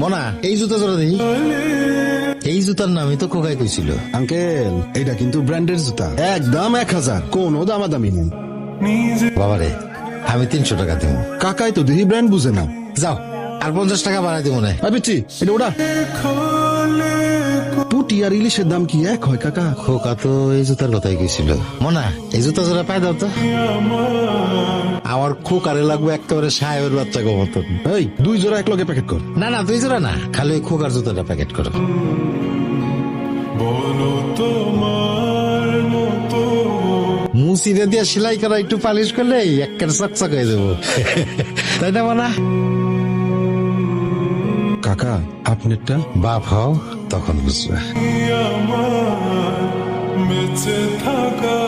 মনা এই জুতা জোড়া দিই। এই জুতার নামই তো খোকাই কইছিল। আঙ্কেল এটা কিন্তু ব্র্যান্ডের জুতা, একদম 1000, কোনো দামাদামি নেই। বাবারে আমি 300 টাকা দিব। কাকাই তো দেখি ব্র্যান্ড বুঝে না। যাও আর 50 টাকা বাড়াই দিব না। পিচ্ছি এটা ওটা পুটি আর ইলিশের দাম কি এক হয় কাকা? খোকা তো এই জুতার কথাই কইছিল। মনা এই জুতা জোড়া পাই দাও তো। আমার খোকারে লাগবে একেবারে সাহেবের বাচ্চা মতন। এই 2 জোড়া এক লগে প্যাকেট কর। না না 2 জোড়া না, খালি ওই খোকার জুতাটা প্যাকেট করো। মুসিরে দিয়ে সেলাই করা একটু পালিশ করলে একের চকচক হয়ে যাবো। তাই না মনা? কাকা আপনারটা বাপ হও তখন বুঝবে। বেঁচে থাকা